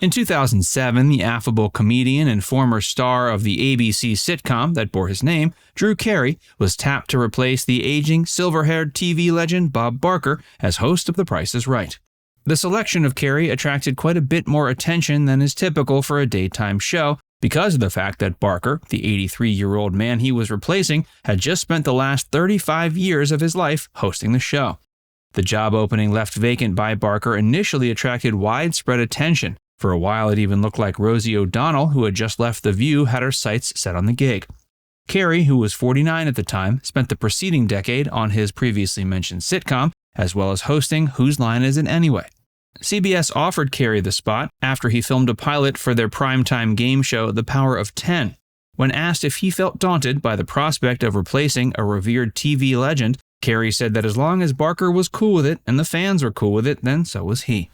In 2007, the affable comedian and former star of the ABC sitcom that bore his name, Drew Carrey, was tapped to replace the aging, silver-haired TV legend Bob Barker as host of The Price is Right. The selection of Carey attracted quite a bit more attention than is typical for a daytime show because of the fact that Barker, the 83-year-old man he was replacing, had just spent the last 35 years of his life hosting the show. The job opening left vacant by Barker initially attracted widespread attention. For a while, it even looked like Rosie O'Donnell, who had just left The View, had her sights set on the gig. Carey, who was 49 at the time, spent the preceding decade on his previously mentioned sitcom, as well as hosting Whose Line Is It Anyway? CBS offered Carey the spot after he filmed a pilot for their primetime game show The Power of 10. When asked if he felt daunted by the prospect of replacing a revered TV legend, Carey said that as long as Barker was cool with it and the fans were cool with it, then so was he.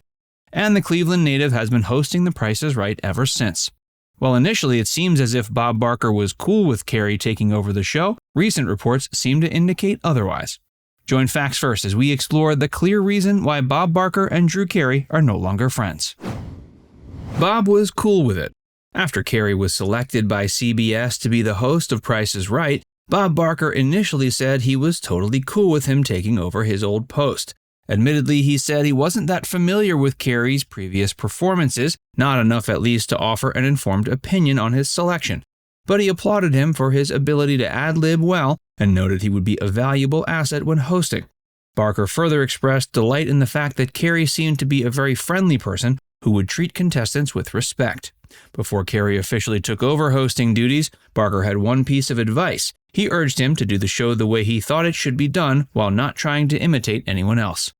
And the Cleveland native has been hosting The Price is Right ever since. While initially it seems as if Bob Barker was cool with Carey taking over the show, recent reports seem to indicate otherwise. Join Facts First as we explore the clear reason why Bob Barker and Drew Carrey are no longer friends. Bob was cool with it. After Carey was selected by CBS to be the host of Price is Right, Bob Barker initially said he was totally cool with him taking over his old post. Admittedly, he said he wasn't that familiar with Carey's previous performances, not enough at least to offer an informed opinion on his selection. But he applauded him for his ability to ad-lib well and noted he would be a valuable asset when hosting. Barker further expressed delight in the fact that Carey seemed to be a very friendly person who would treat contestants with respect. Before Carey officially took over hosting duties, Barker had one piece of advice. He urged him to do the show the way he thought it should be done while not trying to imitate anyone else.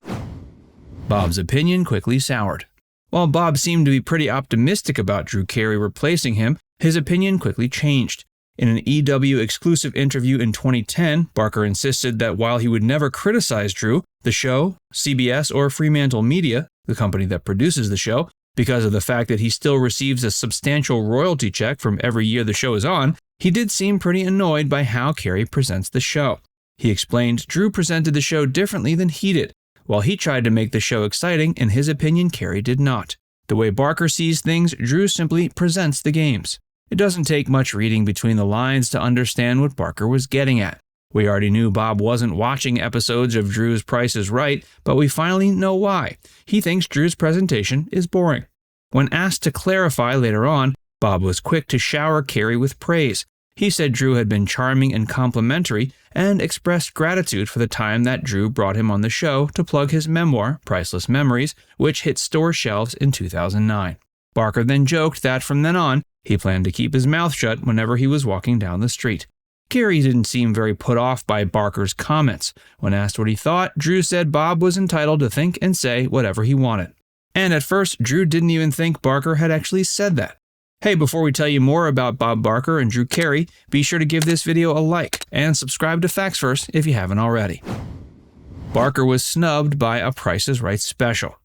Bob's opinion quickly soured. While Bob seemed to be pretty optimistic about Drew Carrey replacing him, his opinion quickly changed. In an EW exclusive interview in 2010, Barker insisted that while he would never criticize Drew, the show, CBS, or Fremantle Media, the company that produces the show, because of the fact that he still receives a substantial royalty check from every year the show is on, he did seem pretty annoyed by how Carey presents the show. He explained Drew presented the show differently than he did. While he tried to make the show exciting, in his opinion, Carey did not. The way Barker sees things, Drew simply presents the games. It doesn't take much reading between the lines to understand what Barker was getting at. We already knew Bob wasn't watching episodes of Drew's Price is Right, but we finally know why. He thinks Drew's presentation is boring. When asked to clarify later on, Bob was quick to shower Carey with praise. He said Drew had been charming and complimentary and expressed gratitude for the time that Drew brought him on the show to plug his memoir, Priceless Memories, which hit store shelves in 2009. Barker then joked that from then on, he planned to keep his mouth shut whenever he was walking down the street. Carey didn't seem very put off by Barker's comments. When asked what he thought, Drew said Bob was entitled to think and say whatever he wanted. And at first, Drew didn't even think Barker had actually said that. Hey, before we tell you more about Bob Barker and Drew Carrey, be sure to give this video a like and subscribe to Facts First if you haven't already. Barker was snubbed by a Price is Right special.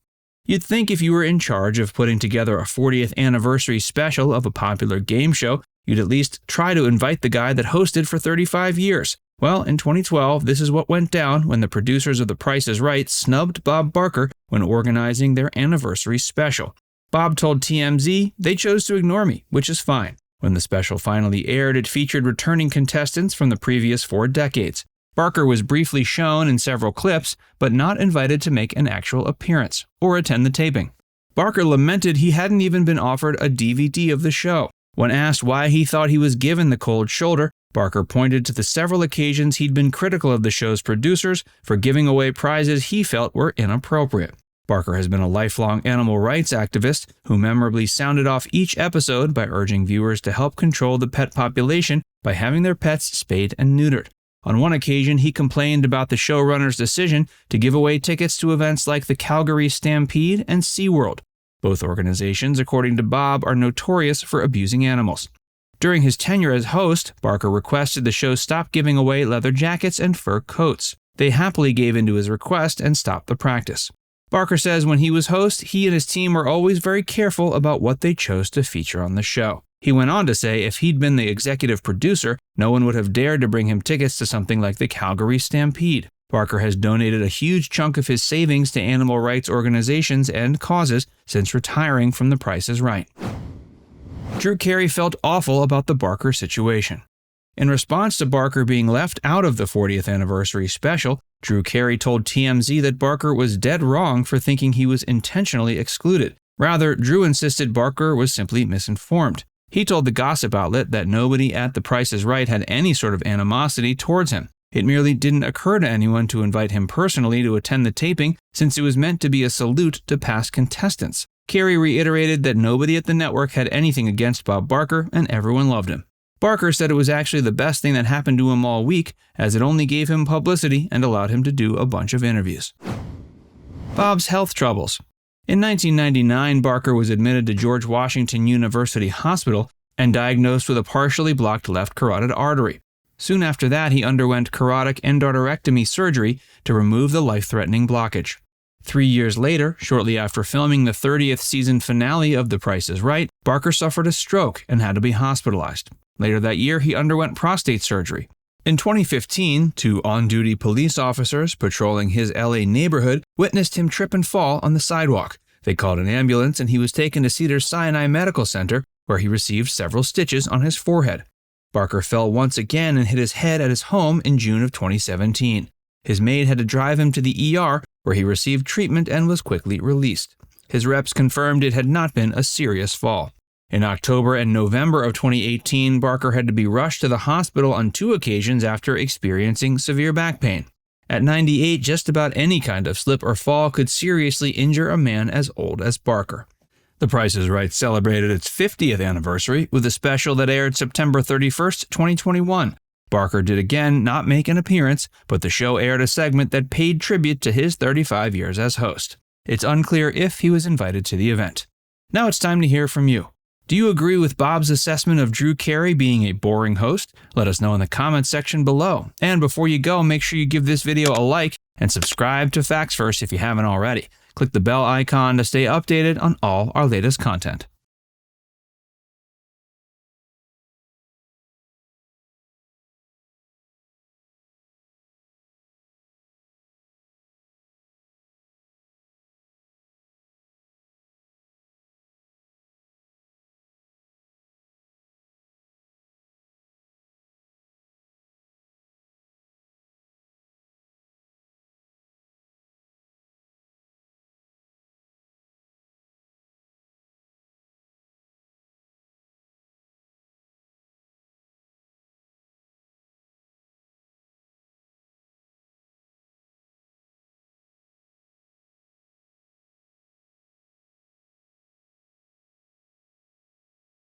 You'd think if you were in charge of putting together a 40th anniversary special of a popular game show, you'd at least try to invite the guy that hosted for 35 years. Well, in 2012, this is what went down when the producers of The Price is Right snubbed Bob Barker when organizing their anniversary special. Bob told TMZ they chose to ignore me, which is fine. When the special finally aired, it featured returning contestants from the previous 4 decades. Barker was briefly shown in several clips, but not invited to make an actual appearance or attend the taping. Barker lamented he hadn't even been offered a DVD of the show. When asked why he thought he was given the cold shoulder, Barker pointed to the several occasions he'd been critical of the show's producers for giving away prizes he felt were inappropriate. Barker has been a lifelong animal rights activist who memorably sounded off each episode by urging viewers to help control the pet population by having their pets spayed and neutered. On one occasion, he complained about the showrunner's decision to give away tickets to events like the Calgary Stampede and SeaWorld. Both organizations, according to Bob, are notorious for abusing animals. During his tenure as host, Barker requested the show stop giving away leather jackets and fur coats. They happily gave in to his request and stopped the practice. Barker says when he was host, he and his team were always very careful about what they chose to feature on the show. He went on to say if he'd been the executive producer, no one would have dared to bring him tickets to something like the Calgary Stampede. Barker has donated a huge chunk of his savings to animal rights organizations and causes since retiring from The Price is Right. Drew Carrey felt awful about the Barker situation. In response to Barker being left out of the 40th anniversary special, Drew Carrey told TMZ that Barker was dead wrong for thinking he was intentionally excluded. Rather, Drew insisted Barker was simply misinformed. He told the gossip outlet that nobody at The Price is Right had any sort of animosity towards him. It merely didn't occur to anyone to invite him personally to attend the taping since it was meant to be a salute to past contestants. Carey reiterated that nobody at the network had anything against Bob Barker and everyone loved him. Barker said it was actually the best thing that happened to him all week, as it only gave him publicity and allowed him to do a bunch of interviews. Bob's health troubles. In 1999, Barker was admitted to George Washington University Hospital and diagnosed with a partially blocked left carotid artery. Soon after that, he underwent carotid endarterectomy surgery to remove the life-threatening blockage. 3 years later, shortly after filming the 30th season finale of The Price is Right, Barker suffered a stroke and had to be hospitalized. Later that year, he underwent prostate surgery. In 2015, 2 on-duty police officers patrolling his LA neighborhood witnessed him trip and fall on the sidewalk. They called an ambulance and he was taken to Cedars-Sinai Medical Center, where he received several stitches on his forehead. Barker fell once again and hit his head at his home in June of 2017. His maid had to drive him to the ER, where he received treatment and was quickly released. His reps confirmed it had not been a serious fall. In October and November of 2018, Barker had to be rushed to the hospital on 2 occasions after experiencing severe back pain. At 98, just about any kind of slip or fall could seriously injure a man as old as Barker. The Price is Right celebrated its 50th anniversary with a special that aired September 31st, 2021. Barker did again not make an appearance, but the show aired a segment that paid tribute to his 35 years as host. It's unclear if he was invited to the event. Now it's time to hear from you. Do you agree with Bob's assessment of Drew Carrey being a boring host? Let us know in the comments section below. And before you go, make sure you give this video a like and subscribe to Facts First if you haven't already. Click the bell icon to stay updated on all our latest content.